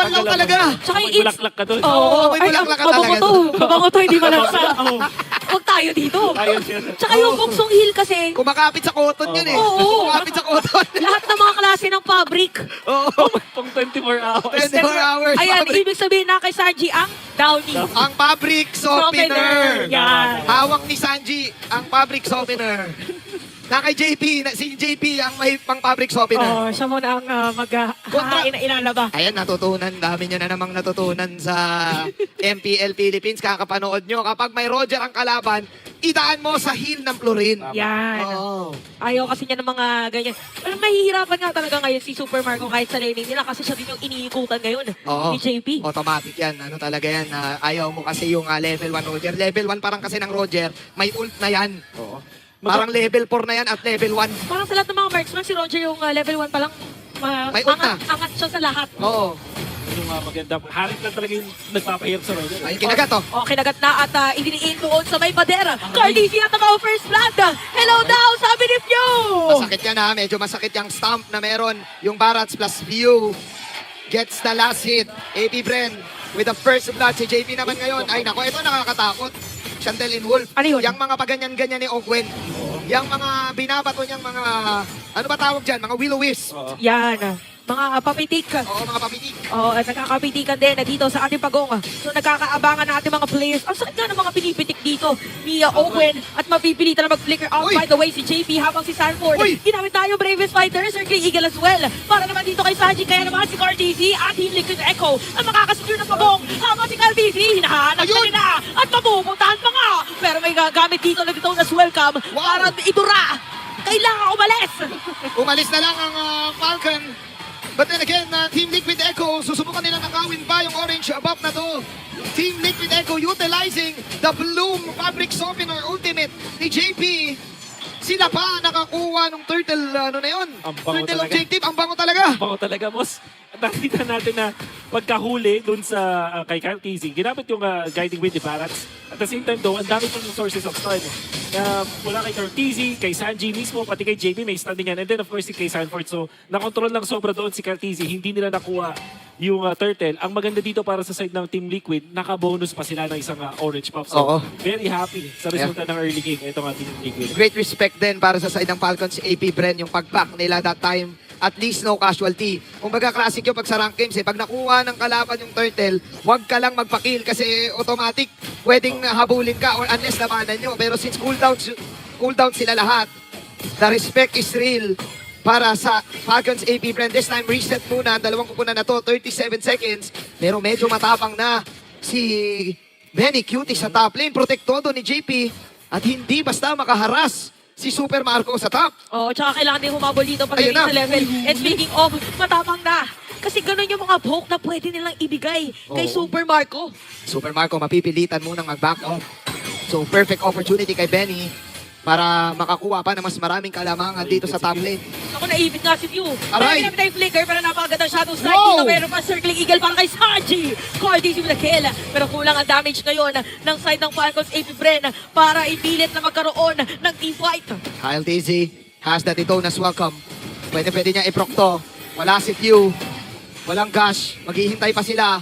Bangaw talaga. Tsaka May it's... bulaklak ka doon. Oo, may bulaklak ka talaga Mabango to. Mabango to, hindi malansa. Oo. Huwag tayo dito. Ayun yun. Tsaka yung buksong heel kasi, Kumakapit sa cotton yun eh. Oo. Kumakapit sa cotton. lahat ng mga klase ng fabric. Oo. Pang 24 hours. 24 hours. Ayan, fabric. ibig sabihin na kay Sanji ang downy. Ang fabric softener. Yan. Hawak ni Sanji ang fabric softener. Na kay JP, si JP ang may pang fabric softener. Oh, siya muna ang Kontra- ilalaba. Ayan, natutunan. Dami nyo na namang natutunan sa MPL Philippines. Kakapanood nyo. Kapag may Roger ang kalaban, idaan mo sa heel ng Florin. Yan. Oo. Ayaw kasi niya ng mga ganyan. Pero mahihirapan nga talaga ngayon si Super Marco kahit sa laning nila kasi siya din yung iniikutan ngayon Oo. ni JP. Automatic yan. Ano talaga yan. Ayaw mo kasi yung level 1 Roger. Level 1 parang kasi ng Roger, may ult na yan. Oo. Parang level 4 na yan at level 1. Parang sa lahat ng mga marksman, si Roger yung level 1 pa lang May ult na. angat siya sa lahat. Oo. Yung maganda. Harit lang talaga yung nagpapahirap sa Roger. Ay, kinagat to. O, kinagat na at idiniin doon sa may padera. Cardizi at ang first blood. Hello daw, sabi ni Pew! Masakit yan ha. Medyo masakit yung stamp na meron. Yung Barats plus view. Gets the last hit. AP Bren with the first blood. Si JP naman ngayon. Ay nako, ito nakakatakot. Chantel in Wolf. Ano yun? Yang mga paganyan-ganyan ni Ogwen. Yang mga binabato niyang mga, ano ba tawag dyan? Mga will-o-wisp. Oo. Yan. Mga papitik. Oo, mga papitik. Oo, at nagkakapitikan din na dito sa ating pagong. So nagkakaabangan na ating mga players. Ang sakit nga ng mga pinipitik dito ni Owen at mapipilitan na mag-flicker out Uy! by the way si JP habang si Sanford. Uy! Ginamit tayo Bravest Fighter, Circle Eagle as well. Para naman dito kay Sanji, kaya naman si Cardizi at Team Liquid Echo ang makakasecure ng pagong. Habang si Cardizi, hinahanap na Ayun! nila at mapupuntahan pa nga. Pero may gagamit dito na dito as welcome para idura. Kailangan umalis. Umalis na lang ang Falcon. But then again, Team Liquid Echo, susubukan nilang nakawin ba yung orange buff na to? Team Liquid Echo utilizing the Bloom Fabric Softener Ultimate ni JP. Sila pa nakakuha ng turtle, ano na yun? Ang bango Turtle talaga. objective, ang bango talaga. Bango talaga, boss. At nakita natin na pagkahuli dun sa kay Kyle Casey, ginamit yung guiding wind ni Barats. At the same time though, ang dami pang sources of stun. Mula kay Kyle Casey, kay Sanji mismo, pati kay JP may standing yan. And then of course si kay Sanford. So nakontrol lang sobra doon si Kyle Casey. Hindi nila nakuha yung turtle. Ang maganda dito para sa side ng Team Liquid, naka-bonus pa sila ng isang orange pop. So Oo. very happy sa resulta ng early game. Ito nga Team Liquid. Great respect din para sa side ng Falcons, AP Bren, yung pag-back nila that time. At least no casualty. Kung baga classic yung pag sa rank games, pag nakuha ng kalaban yung turtle, huwag ka lang magpa-kill kasi automatic pwedeng habulin ka or unless labanan nyo. Pero since cooldown sila lahat, the respect is real para sa Falcons AP Bren. This time reset muna, dalawang kupunan na to, 37 seconds. Pero medyo matapang na si Benny Cutie sa top lane. Protektodo ni JP at hindi basta makaharas si Super Marco sa top. Oo, tsaka kailangan din humabol dito pag Ayun sa na. level. And speaking of, matapang na. Kasi ganun yung mga poke na pwede nilang ibigay kay Oo. Super Marco. Super Marco mapipilitan munang mag-back off. So perfect opportunity kay Benny para makakuha pa ng mas maraming kalamangan dito sa top lane. Ako naibit nga si Pew. Aray! Pero ginamit tayong flicker pero napakaganda shadow strike Wow! dito. Meron pa circling eagle para kay Sanji. Cardizi with a kill. Pero kulang ang damage ngayon ng side ng Falcons AP Bren para ipilit na magkaroon ng team fight. Kyle Daisy has that Itonas welcome. Pwede niya i-proc to. Wala si Q. Walang Gash. Maghihintay pa sila.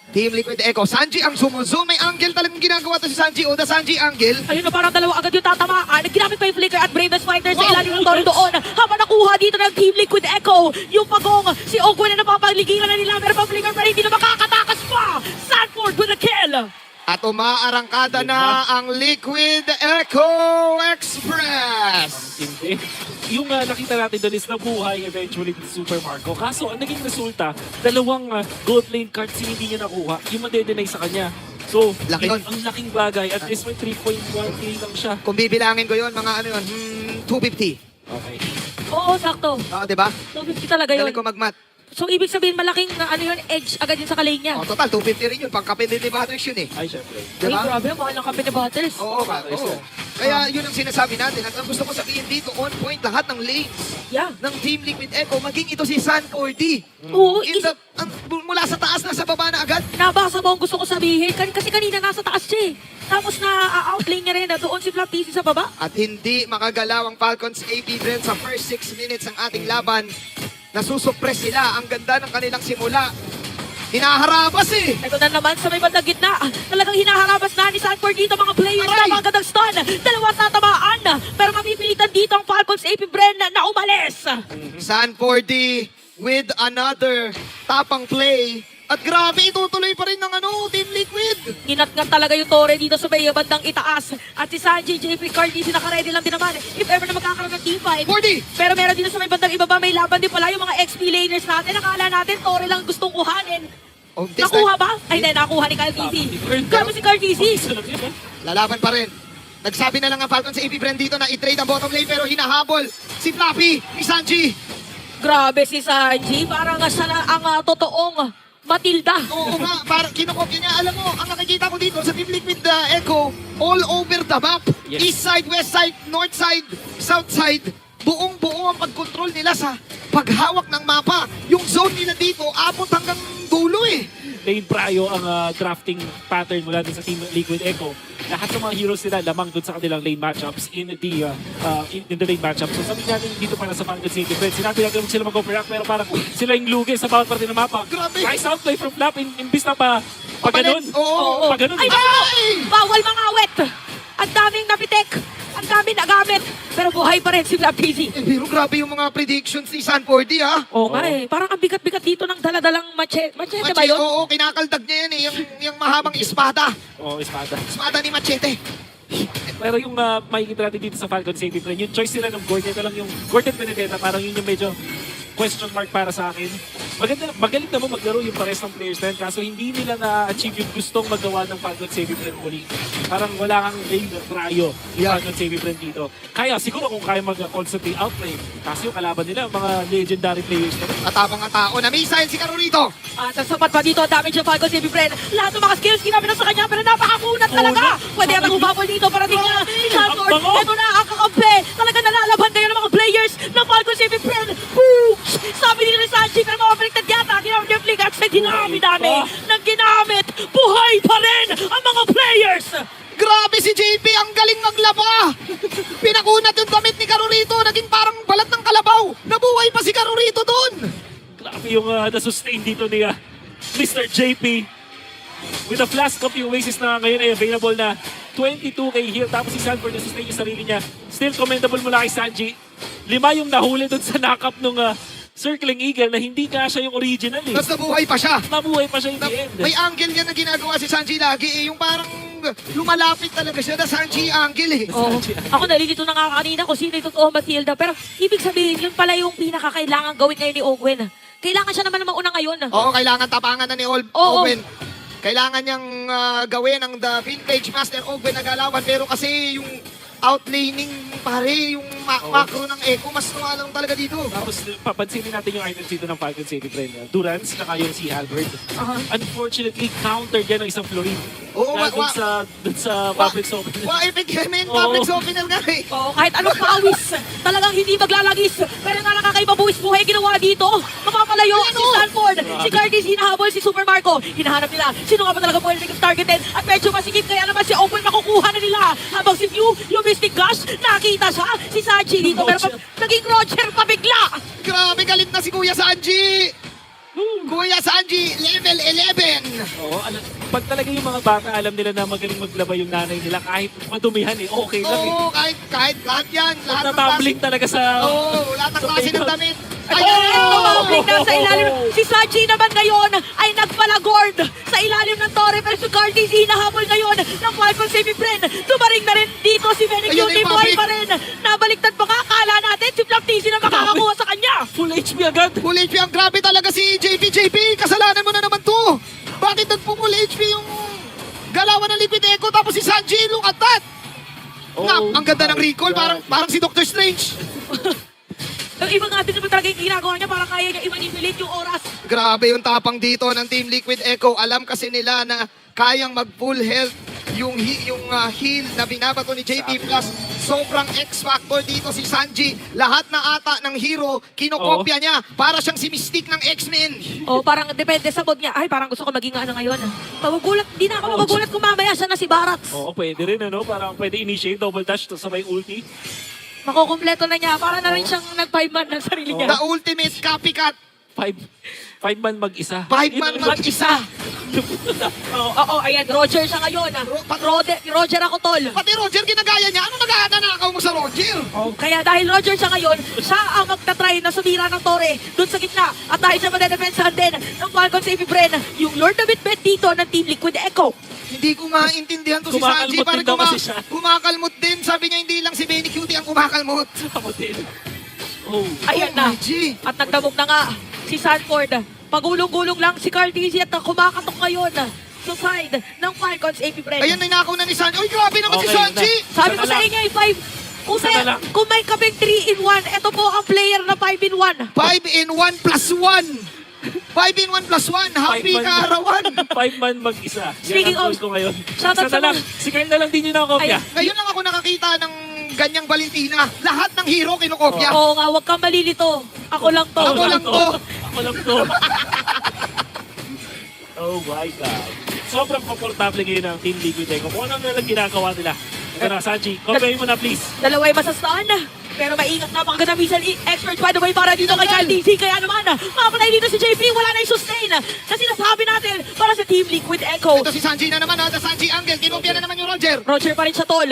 Team Liquid Echo. Sanji ang zoom. May angle talagang ginagawa to si Sanji. O the Sanji angle. Ayun na parang dalawa agad yung tatamaan. Ginamit pa yung flicker at Bravest Fighter sa Wow! ilalim ng toro doon. Habang nakuha dito ng Team Liquid Echo. Yung pagong si Ogwen na napapagligiran na nila. Pero pa flicker pa rin. Hindi na makakatakas pa. Sanford with a kill. At umaarangkada na ang Liquid Echo Express. Hindi. Yung nakita natin doon is nabuhay eventually ni Super Marco. Kaso ang naging resulta, dalawang gold lane cards yung hindi niya nakuha. Yung madedenay sa kanya. So, Laki nun. ang laking bagay. At least may 3.1k lang siya. Kung bibilangin ko yun, mga ano yun, 250. Okay. Oo, sakto. Diba? 250 talaga yun. Galing ko mag-mat. So, ibig sabihin malaking ano yun, edge agad yun sa kalay niya. Total, 250 rin yun. Pangkapindin ni Batters yun eh. Ay, syempre. Ay, Diba? grabe, mahal ng kape ni Battles. Oo, oo. Kaya yun ang sinasabi natin. At ang gusto ko sabihin dito, on point lahat ng lanes Yeah. ng Team Liquid Echo, maging ito si Sanfordy. Oo, Mula sa taas na sa baba na agad. nabasa mo ang gusto ko sabihin. Kasi kanina nasa taas siya eh. Tapos na outlane niya rin na doon si Flap TC sa baba. At hindi makagalaw ang Falcons AP Bren sa first 6 minutes ng ating laban. Nasusupress sila. Ang ganda ng kanilang simula. Hinaharabas eh. Ito na naman sa may bandang gitna. Talagang hinaharabas na ni Sanford dito mga players Aray! na magandang stun. Dalawa tatamaan. Pero mapipilitan dito ang Falcons AP Bren na umalis. Sanfordy with another tapang play. At grabe, itutuloy pa rin ng Team Liquid. Ginat-ngat talaga yung Torre dito sa may bandang itaas. At si Sanji, JP Cardisi nakaredy lang din naman. If ever na magkakaroon ng T5. 40. Pero meron dito sa may bandang ibaba, may laban din pala yung mga XP laners natin. Akala natin Torre lang gustong kuhanin. Oh, this Nakuha time, ba? Ay, hindi, nakuha ni Cardisi. Grabe si Cardisi. lalaban pa rin. Nagsabi na lang ang Falcons sa AP Brand dito na i-trade ang bottom lane pero hinahabol si Fluffy, ni Sanji. Grabe si Sanji. Parang siya na ang totoong Matilda. Oo nga, parang kinokopya niya. Alam mo, ang nakikita ko dito sa Team Liquid Echo, all over the map. Yes. East side, west side, north side, south side. Buong-buo ang pag-control nila sa paghawak ng mapa. Yung zone nila dito, abot hanggang dulo eh. Lane Prayo ang drafting pattern mula dun sa Team Liquid Echo. Lahat ng mga heroes nila lamang dun sa kanilang lane matchups in the lane matchups. So sabi natin dito para sa Falcons City Friends, sinabi natin huwag sila mag-overact pero parang sila yung lugi sa bawat parte ng mapa. Grabe. Nice outplay from Flap imbis na pa ganun. Oo. Pa ganun. Ay, bawal mga awet. Ang daming napitek. Ang daming nagamit. Pero buhay pa rin si Flapisi. Pero grabe yung mga predictions ni Sanfordy ha. Oo nga eh. Parang ang bigat-bigat dito ng daladalang machete. Machete ba yun? Oo, kinakaldag niya yan eh. Yung mahabang espada. Oh, espada. Espada ni Machete. Pero yung makikita natin dito sa Falcon Safety Friend, yung choice nila ng Gordon, ito lang yung Gordon Benedetta, parang yun yung medyo question mark para sa akin. Magaling naman maglaro yung pares ng players na yun, kaso hindi nila na-achieve yung gustong magawa ng Falcon Safety Friend muli. Parang wala kang lane na trayo yung Falcon Safety Friend dito. Kaya siguro kung kaya mag-constantly outplay, kaso yung kalaban nila, mga legendary players na rin. Atapang nga tao na missile si Carolito. At sapat pa dito ang damage ng Falcon Safety Friend. Lahat ng mga skills ginamit na sa kanya pero napakakunat talaga. Pwede ang humabol dito para tingnan na si Sanford. Ito na ang kakampi. Talaga nalalaban kayo ng mga players ng Falcon Safety Friend. Boom! Sabi nila ni Sanji pero mabaliktad yata. Ginamit yung flick at sa dinami-dami ng ginamit. Buhay pa rin ang mga players. Grabe si JP, ang galing maglaba. Pinakunat yung damit ni Carolito, naging parang balat ng kalabaw. Nabuhay pa si Carolito doon. Grabe yung na-sustain dito ni Mr. JP. With a flask of yung Oasis na ngayon ay available na 22k heal. Tapos si Sanford na-sustain yung sarili niya. Still commendable mula kay Sanji. 5 yung nahuli doon sa knock-up nung Circling Eagle na hindi nga siya yung original eh. Tapos nabuhay pa siya. Mabuhay pa siya in the end. May angle niya na ginagawa si Sanji lagi eh, yung parang lumalapit talaga siya na Sanji angle eh. Oo. Ako nalilito na nga kanina kung sino yung totoo Matilda. Pero ibig sabihin, yun pala yung pinakakailangan gawin ngayon ni Ogwen. Kailangan siya naman mauna ngayon. Oo, kailangan tapangan na ni Oo. Owen. Kailangan niyang gawin ang the vintage master Owen na galawan pero kasi yung outlaning pare, yung macro ng Echo, mas tumalong talaga dito. Tapos papansinin natin yung items dito ng Falcon City Friend. Durance, saka yung si Halberd. Unfortunately, countered yan ng isang Florin. Oo, Dun sa public opener. Epic Yemen, Oo. public opener nga eh. Oo, kahit anong pawis, talagang hindi maglalagis. Pero nga nakakaiba buwis buhay ginawa dito. Mapapalayo si Stanford, si Curtis, hinahabol si Super Marco. Hinahanap nila, sino nga ba talaga pwede naging targeted? At medyo masikip, kaya naman si Open makukuha na nila. Habang si Mew, yung Mystic Gush, nakita siya. Si Sanji dito, pero naging Roger pa bigla. Grabe, galit na si Kuya Sanji. Kuya Sanji, level 11. Oo, pag talaga yung mga bata, alam nila na magaling maglaba yung nanay nila kahit madumihan eh, okay lang eh. Oo, kahit lahat yan. Lahat ng Natambling talaga sa... Oo, lahat ng klase ng damit. Tumambling na sa ilalim. Si Sanji naman ngayon ay nagpalagord sa ilalim ng Torre. Pero si Curtis hinahabol ngayon ng Falcon Safety Friend. Tumaring na rin dito si Fennec Ayun, Beauty. yung Buhay public. pa rin. Nabaliktad pa nga. Akala natin si Flaptisi na makakakuha sa kanya. Full HP agad. Full HP ang grabe talaga si JP. Kasalanan mo na naman to. Bakit nagpo-full HP yung galawan ng Liquid Echo tapos si Sanji, look at that. Ang ganda ng recall, parang si Doctor Strange. Ang ibang atin naman talaga yung ginagawa niya para kaya niya i-manipulate yung oras. Grabe yung tapang dito ng Team Liquid Echo. Alam kasi nila na kayang mag-full health yung heal na binabato ni JP Plus. Sobrang X-Factor dito si Sanji. Lahat na ata ng hero, kinokopya niya. Para siyang si Mystique ng X-Men. O parang depende sa mood niya. Ay, parang gusto ko maging ano ngayon. Magugulat, di na ako magugulat kung mamaya siya na si Barats. Oo, pwede rin ano, parang pwede initiate double dash to sabay ulti. Makukumpleto na niya. Para na rin siyang nag-5 man ng sarili niya. The ultimate copycat. 5-man mag-isa. 5-man mag-isa. Oo, ayan, Roger siya ngayon. Roger ako, tol. Pati Roger, ginagaya niya. Ano nag-aanakaw mo sa Roger? Kaya dahil Roger siya ngayon, siya ang magtatry na sumira ng Torre dun sa gitna. At dahil siya madedepensahan din ng Falcons AP Bren, yung Lord na bitbit dito ng Team Liquid Echo. Hindi ko maintindihan to si Sanji. Kumakalmot Parang din daw kasi siya. kumakalmot din. Sabi niya hindi lang si Benny Cutie ang kumakalmot. Ako din. Oh. Ayan na. OMG. At nagdabog na nga si Sanford. Pagulong-gulong lang si Carl Dizzy at kumakatok ngayon sa side ng Falcons AP Bren. Ayan, ninakaw na ni Sanji. Uy, grabe naman si Okay Sanji. Sabi ko Isa na sa lang. inyo, Isa na lang. kung may kabing 3-in-1, ito po ang player na 5-in-1. 5-in-1 plus 1. 5-in-1 plus 1. Happy 5-man. kaarawan. 5-man mag-isa. Speaking Yan ang of- goal ko ngayon. Shoutout Isa sa na lang. mga- Si Kyle na lang din yun nakakopya. Ngayon lang ako nakakita ng ganyang Valentina. Lahat ng hero kinokopya. Oo nga, huwag kang malilito. Ako lang to. Ako lang to. Ako lang to. Oh my God. Sobrang komportable ngayon ng Team Liquid Echo. Kung ano na lang ginagawa nila. Ito na, Sanji. Confirm mo na, please. Dalaway masastaan. Pero maingat na mga ganamisan expert by the way para dito kay Carl Dizzy. Kaya naman, makapanay dito si JP. Wala na yung sustain. Kasi nasabi natin para sa Team Liquid Echo. Ito si Sanji na naman. The Sanji angle. Kinopya na naman yung Roger. Roger pa rin siya, tol.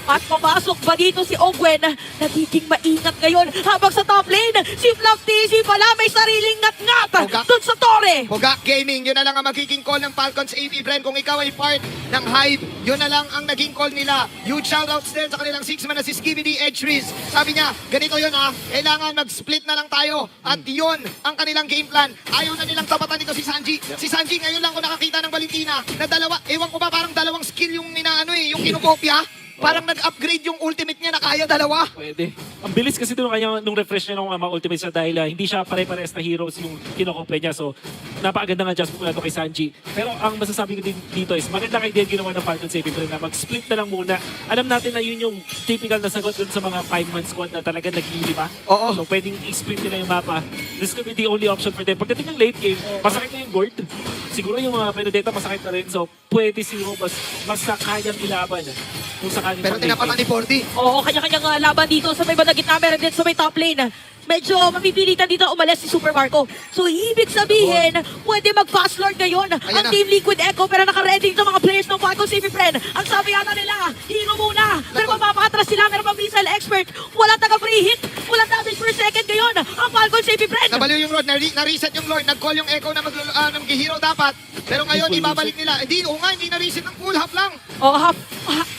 At papasok ba dito si Ogwen? Nagiging maingat ngayon habang sa top lane. Si Flop TC pala may sariling ngat-ngat Ogak. dun sa Torre. Hogak Gaming, yun na lang ang magiging call ng Falcons AP Bren. Kung ikaw ay part ng Hive, yun na lang ang naging call nila. Huge shoutouts din sa kanilang 6-man na si Skibidi Edge Riz. Sabi niya, ganito yun kailangan mag-split na lang tayo. At yun ang kanilang game plan. Ayaw na nilang tapatan dito si Sanji. Si Sanji ngayon lang ko nakakita ng Valentina na dalawa, ewan ko ba parang dalawang skill yung yung kinukopya. Parang nag-upgrade yung ultimate niya na kaya dalawa. Pwede. Ang bilis kasi nung refresh niya ng mga ultimates niya dahil hindi siya pare-pares na heroes yung kinokopya niya. So, napakaganda nga adjustment mula kay Sanji. Pero ang masasabi ko din dito is magandang idea ginawa ng Falcon Saving Bren na mag-split na lang muna. Alam natin na yun yung typical na sagot dun sa mga 5-man squad na talaga naglilima. Oo. So, pwedeng i-split nila yung mapa. This could be the only option for them. Pagdating ng late game, masakit na yung board. Siguro yung mga Benedetta masakit na rin. So, pwede siguro mas kayang ilaban kung sakaling Pero pag-late tinapatan game. ni Fordy. Oo, kanya-kanyang laban dito sa may bandang gitna, meron din sa may top lane. Medyo mapipilitan dito umalis si Super Marco. So, ibig sabihin, pwede mag-fast lord ngayon ang na. Team Liquid Echo pero naka-ready dito mga players ng Falcons AP Bren. Ang sabi yata nila, hero muna. Pero mapapakatras sila, meron pang missile expert. Wala taga-free hit, wala damage per second ngayon. Ang Falcons AP Bren. Nabaliw yung Lord, na-reset yung Lord, nag-call yung Echo na mag-hero dapat. Pero ngayon, Full ibabalik nila. Hindi na-reset ng full half lang.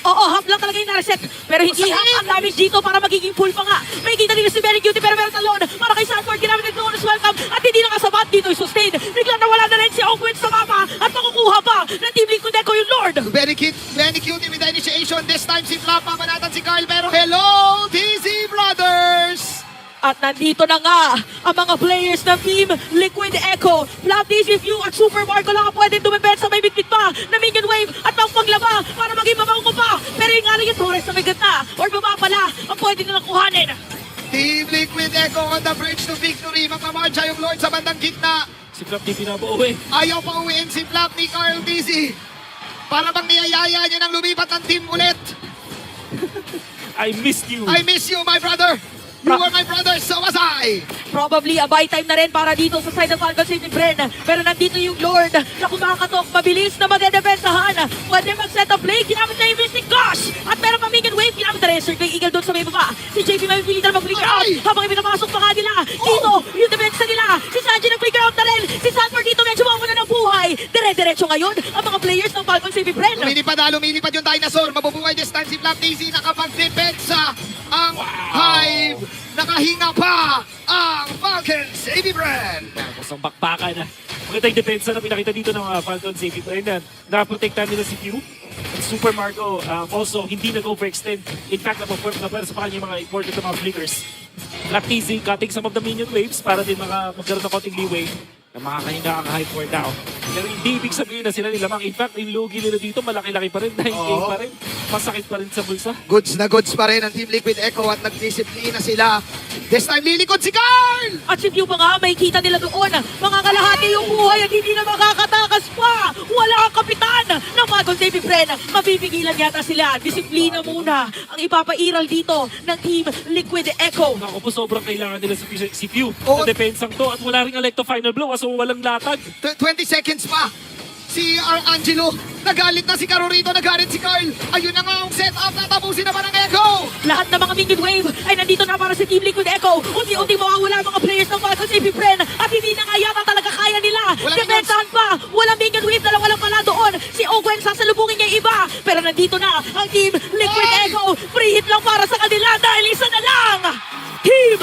Oo, half lang talaga yung na-reset. Pero hindi half ang damage dito para magiging full pa nga. May kita dito si Very Cutie pero meron talon. Para kay Sanford, ginamit ng bonus welcome. At hindi nakasabat dito yung sustain. Biglang nawala na rin si Ogwen sa mapa. At makukuha pa ng Team Liquid Echo yung Lord. Very cute with the initiation. This time si Flap, mamanatan si Carl. Pero hello, TZ Brothers! At nandito na nga ang mga players ng Team Liquid Echo. Flap DC View at Super Marco lang ang pwedeng dumibet sa may bitbit pa na minion wave at pangpaglaba para maging mabango pa. Pero yung nga yung Torres sa may gitna or baba pala ang pwede nilang kuhanin. Team Liquid Echo on the bridge to victory. Magmamarcha yung Lord sa bandang gitna. Si Flop di pinabuuwi. Ayaw pa uwiin si Flap ni Carl TZ. Para bang niyayaya niya ng lumipat ng team ulit. I missed you. I miss you, my brother. You were my brother, so was I. Probably a buy time na rin para dito sa side ng Falcons Saving Bren. Pero nandito yung Lord na kumakatok, mabilis na madedepensahan. Pwede mag-set up play, ginamit na yung Mystic Gosh. At meron pa minion wave, ginamit na rin Circling Eagle doon sa may baba. Si JP may pilitan mag-flicker out Ay! habang ipinapasok pa nga nila. Dito, yung defense nila. Si Sanji nag-flicker out na rin. Si Sanford dito medyo mawala ng buhay. Dire-diretso ngayon ang mga players ng Falcons Saving Bren. Lumilipad yung dinosaur. Mabubuhay this time si Flap TZ. Nakapag-depensa ang Hive. Nakahinga pa ang Falcons AP Bren. Tapos ang bakbakan na. Magandang depensa na pinakita dito ng Falcon Safety Plan na nakaprotektahan nila si Q. At Super Marco also hindi nag-overextend. In fact, napaport na para sa kanya yung mga important na mga flickers. Black TZ cutting some of the minion waves para din magkaroon ng konting leeway na makakahinga ang high for now. Pero hindi ibig sabihin na sila nilamang. In fact, yung lugi nila dito malaki-laki pa rin. 9K Oo. pa rin. Masakit pa rin sa bulsa. Goods na goods pa rin ang Team Liquid Echo at nagdisiplina sila. This time lilikod si Carl! At si Pew pa nga, may kita nila doon. Mga kalahati yung buhay at hindi na makakatakas malakas pa! Wala ang kapitan ng Falcons AP Bren. Mapipigilan yata sila. Disiplina muna ang ipapairal dito ng Team Liquid Echo. Ako po, sobrang kailangan nila si Few Oo. sa depensang to at wala rin Electo Final Blow so walang latag. 20 seconds pa. Si Angelo, nagalit na si Carorito, nagalit si Carl. Ayun na nga ang setup, natapusin naman ang Echo. Lahat ng mga minion wave ay nandito na para sa Team Liquid Echo. Unti-unti mawawala ang mga players ng Falcons AP Bren at hindi na nga yata talaga kaya nila. Walang Depensahan pa. Walang minion wave, walang pala doon. Si Ogwen sasalubungin niya yung iba. Pero nandito na ang Team Liquid Ay! Echo. Free hit lang para sa kanila dahil isa na lang. Team